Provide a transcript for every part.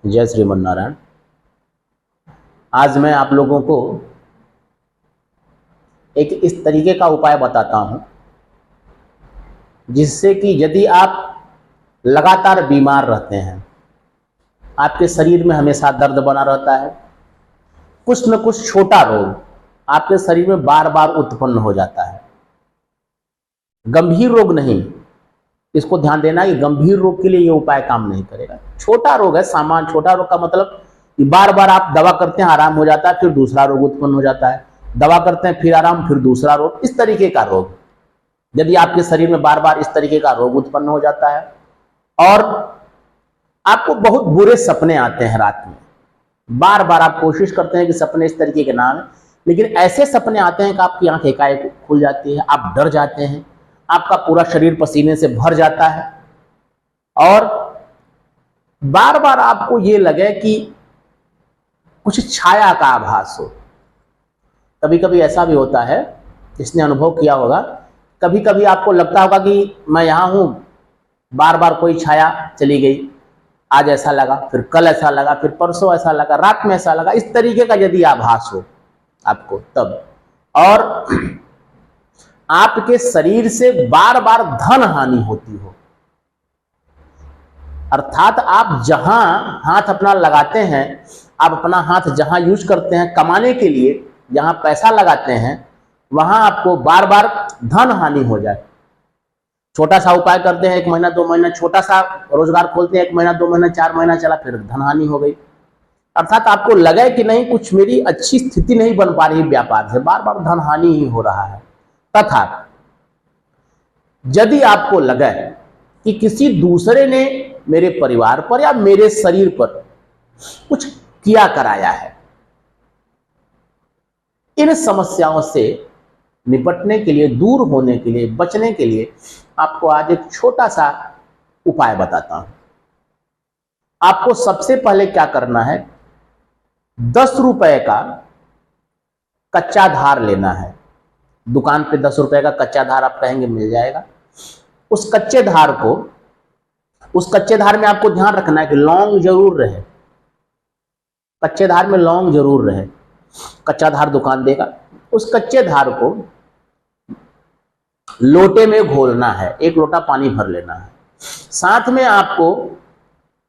जय श्रीमन नारायण। आज मैं आप लोगों को एक इस तरीके का उपाय बताता हूं जिससे कि यदि आप लगातार बीमार रहते हैं, आपके शरीर में हमेशा दर्द बना रहता है, कुछ न कुछ छोटा रोग आपके शरीर में बार बार उत्पन्न हो जाता है, गंभीर रोग नहीं, इसको ध्यान देना कि गंभीर रोग के लिए ये उपाय काम नहीं करेगा। छोटा रोग है, सामान्य छोटा रोग का मतलब कि बार बार आप दवा करते हैं, आराम हो जाता है, फिर दूसरा रोग उत्पन्न हो जाता है, दवा करते हैं, फिर आराम, फिर दूसरा रोग, इस तरीके का रोग। यदि आपके शरीर में बार बार इस तरीके का रोग उत्पन्न हो जाता है और आपको बहुत बुरे सपने आते हैं रात में, बार बार आप कोशिश करते हैं कि सपने इस तरीके के ना आए, लेकिन ऐसे सपने आते हैं कि आपकी आंख एकाएक खुल जाती है, आप डर जाते हैं, आपका पूरा शरीर पसीने से भर जाता है और बार बार आपको ये लगे कि कुछ छाया का आभास हो। कभी कभी ऐसा भी होता है, जिसने अनुभव किया होगा, कभी कभी आपको लगता होगा कि मैं यहां हूं, बार बार कोई छाया चली गई, आज ऐसा लगा, फिर कल ऐसा लगा, फिर परसों ऐसा लगा, रात में ऐसा लगा, इस तरीके का यदि आभास हो आपको तब, और आपके शरीर से बार बार धन हानि होती हो, अर्थात आप जहां हाथ अपना लगाते हैं, आप अपना हाथ जहां यूज करते हैं कमाने के लिए, जहां पैसा लगाते हैं, वहां आपको बार बार धन हानि हो जाए। छोटा सा उपाय करते हैं, 1 महीना 2 महीना, छोटा सा रोजगार खोलते हैं, 1 महीना 2 महीना 4 महीना चला, फिर धन हानि हो गई। अर्थात आपको लगे कि नहीं, कुछ मेरी अच्छी स्थिति नहीं बन पा रही व्यापार से, बार बार धन हानि ही हो रहा है। तथा यदि आपको लगे कि किसी दूसरे ने मेरे परिवार पर या मेरे शरीर पर कुछ किया कराया है, इन समस्याओं से निपटने के लिए, दूर होने के लिए, बचने के लिए आपको आज एक छोटा सा उपाय बताता हूं। आपको सबसे पहले क्या करना है, 10 रुपए का कच्चा धार लेना है। दुकान पे 10 रुपए का कच्चा धार आप कहेंगे मिल जाएगा। उस कच्चे धार में आपको ध्यान रखना है कि लौंग जरूर रहे, कच्चे धार में लौंग जरूर रहे। कच्चा धार दुकान देगा। उस कच्चे धार को लोटे में घोलना है, 1 लोटा पानी भर लेना है। साथ में आपको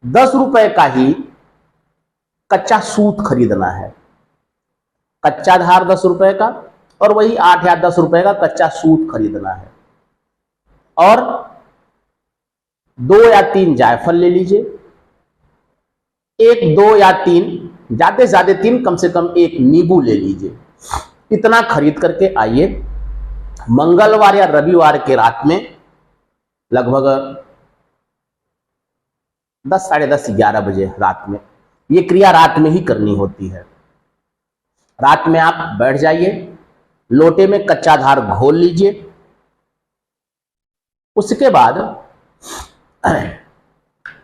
10 रुपए का ही कच्चा सूत खरीदना है। कच्चा धार 10 रुपए का और वही 8 या 10 रुपए का कच्चा सूत खरीदना है। और 2 या 3 जायफल ले लीजिए, 1, 2 या 3, ज्यादा से ज्यादा 3, कम से कम 1 नींबू ले लीजिए। इतना खरीद करके आइए, मंगलवार या रविवार के रात में लगभग 10, साढ़े 10, 11 बजे रात में, ये क्रिया रात में ही करनी होती है। रात में आप बैठ जाइए, लोटे में कच्चा धार घोल लीजिए। उसके बाद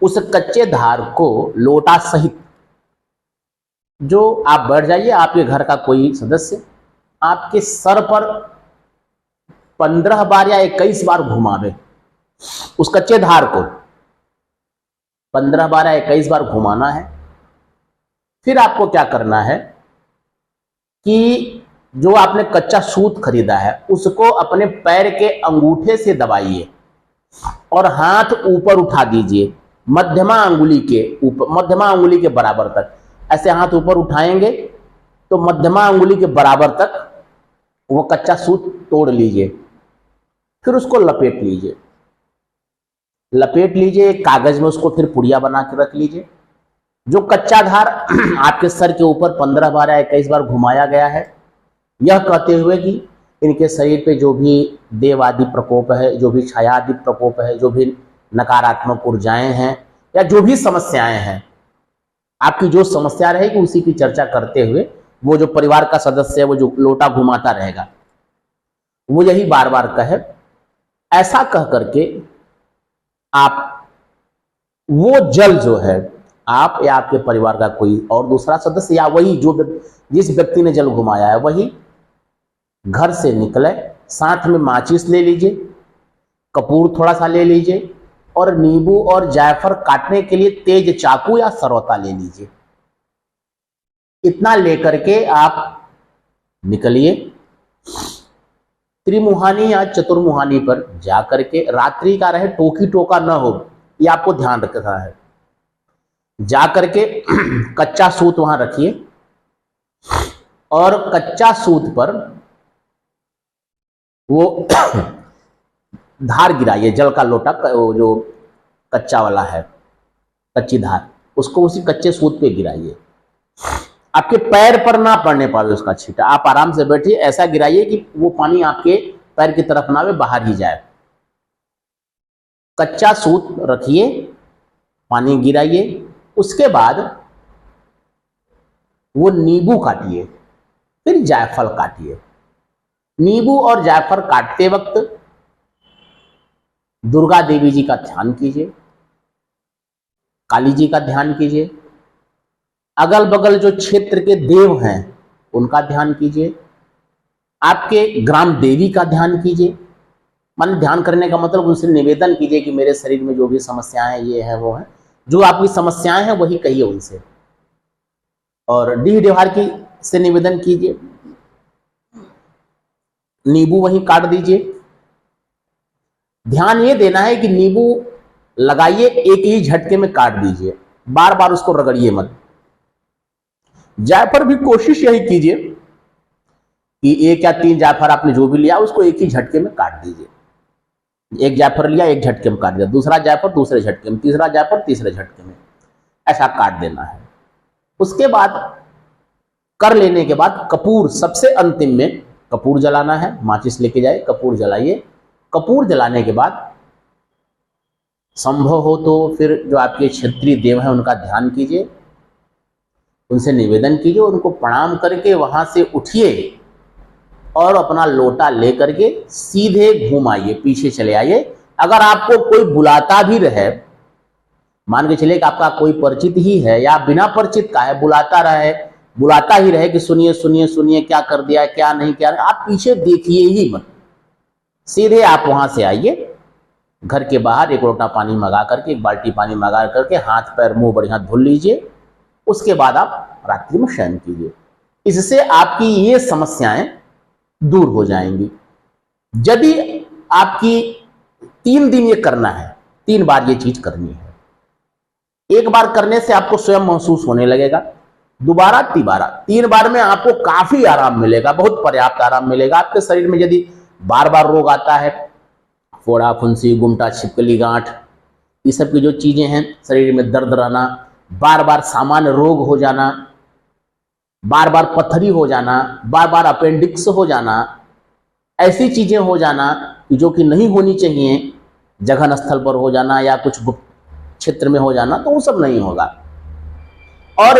उस कच्चे धार को लोटा सहित, जो आप बैठ जाइए, आपके घर का कोई सदस्य आपके सर पर 15 बार या 21 बार घुमावे। उस कच्चे धार को 15 बार या 21 बार घुमाना है। फिर आपको क्या करना है कि जो आपने कच्चा सूत खरीदा है उसको अपने पैर के अंगूठे से दबाइए और हाथ ऊपर उठा दीजिए, मध्यमा अंगुली के ऊपर, मध्यमा अंगुली के बराबर तक। ऐसे हाथ ऊपर उठाएंगे तो मध्यमा अंगुली के बराबर तक वो कच्चा सूत तोड़ लीजिए। फिर उसको लपेट लीजिए, एक कागज में उसको फिर पुड़िया बना के रख लीजिए। जो कच्चा धार आपके सर के ऊपर 15 बार या 21 बार घुमाया गया है, यह कहते हुए कि इनके शरीर पे जो भी देवादि प्रकोप है, जो भी छायादि प्रकोप है, जो भी नकारात्मक ऊर्जाएं हैं या जो भी समस्याएं हैं, आपकी जो समस्या रहेगी उसी की चर्चा करते हुए वो जो परिवार का सदस्य है, वो जो लोटा घुमाता रहेगा, वो यही बार बार कहे। ऐसा कह करके आप वो जल जो है, आप या आपके परिवार का कोई और दूसरा सदस्य या वही जो जिस व्यक्ति ने जल घुमाया है वही घर से निकले। साथ में माचिस ले लीजिए, कपूर थोड़ा सा ले लीजिए, और नींबू और जायफल काटने के लिए तेज चाकू या सरौता ले लीजिए। इतना लेकर के आप निकलिए, त्रिमुहानी या चतुर्मुहानी पर जा करके, रात्रि का रहे, टोकी टोका न हो, ये आपको ध्यान रखना है। जा करके कच्चा सूत वहां रखिए और कच्चा सूत पर वो धार गिराइए, जल का लोटा, वो जो कच्चा वाला है, कच्ची धार, उसको उसी कच्चे सूत पे गिराइए। आपके पैर पर ना पड़ने पावे उसका छींटा। आप आराम से बैठिए, ऐसा गिराइए कि वो पानी आपके पैर की तरफ ना आवे, बाहर ही जाए। कच्चा सूत रखिए, पानी गिराइए, उसके बाद वो नींबू काटिए, फिर जायफल काटिए। नींबू और जायफल काटते वक्त दुर्गा देवी जी का ध्यान कीजिए, काली जी का ध्यान कीजिए, अगल बगल जो क्षेत्र के देव हैं उनका ध्यान कीजिए, आपके ग्राम देवी का ध्यान कीजिए। मान ध्यान करने का मतलब उनसे निवेदन कीजिए कि मेरे शरीर में जो भी समस्याएं हैं, ये है वो है, जो आपकी समस्याएं हैं वही कहिए उनसे। और डीह देवार की से निवेदन कीजिए, नींबू वहीं काट दीजिए। ध्यान ये देना है कि नींबू लगाइए, एक ही झटके में काट दीजिए, बार बार उसको रगड़िए मत। जायफल भी कोशिश यही कीजिए कि 1 या 3 जायफल आपने जो भी लिया उसको एक ही झटके में काट दीजिए। एक जायफल लिया, एक झटके में काट दिया, दूसरा जायफल दूसरे झटके में, तीसरा जायफल तीसरे झटके में, ऐसा काट देना है। उसके बाद कर लेने के बाद कपूर, सबसे अंतिम में कपूर जलाना है। माचिस लेके जाए, कपूर जलाइए। कपूर जलाने के बाद संभव हो तो फिर जो आपके क्षत्रिय देव हैं उनका ध्यान कीजिए, उनसे निवेदन कीजिए, उनको प्रणाम करके वहां से उठिए और अपना लोटा लेकर के सीधे घूम आइए, पीछे चले आइए। अगर आपको कोई बुलाता भी रहे, मान के चलिए कि आपका कोई परिचित ही है या बिना परिचित का है, बुलाता ही रहे कि सुनिए सुनिए सुनिए, क्या कर दिया, क्या नहीं किया, आप पीछे देखिए ही मत, सीधे आप वहां से आइए। घर के बाहर एक लोटा पानी मंगा करके, एक बाल्टी पानी मंगा करके हाथ पैर मुंह बढ़िया धुल लीजिए। उसके बाद आप रात्रि में शयन कीजिए। इससे आपकी ये समस्याएं दूर हो जाएंगी। यदि आपकी 3 दिन ये करना है, 3 बार ये चीज करनी है। एक बार करने से आपको स्वयं महसूस होने लगेगा, दोबारा तिबारा 3 बार में आपको काफी आराम मिलेगा, बहुत पर्याप्त आराम मिलेगा। आपके शरीर में यदि बार बार रोग आता है, फोड़ा फुंसी, गुमटा, छिपकली, गांठ, ये सब की जो चीजें हैं, शरीर में दर्द रहना, बार बार सामान्य रोग हो जाना, बार बार पथरी हो जाना, बार बार अपेंडिक्स हो जाना, ऐसी चीजें हो जाना जो कि नहीं होनी चाहिए, जघन स्थल पर हो जाना या कुछ गुप्त क्षेत्र में हो जाना, तो वो सब नहीं होगा। और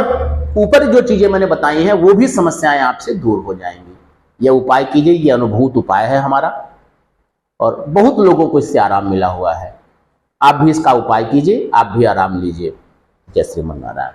ऊपर जो चीजें मैंने बताई हैं वो भी समस्याएं आपसे दूर हो जाएंगी। यह उपाय कीजिए, ये अनुभूत उपाय है हमारा और बहुत लोगों को इससे आराम मिला हुआ है। आप भी इसका उपाय कीजिए, आप भी आराम लीजिए। जय श्री मन्नारायण।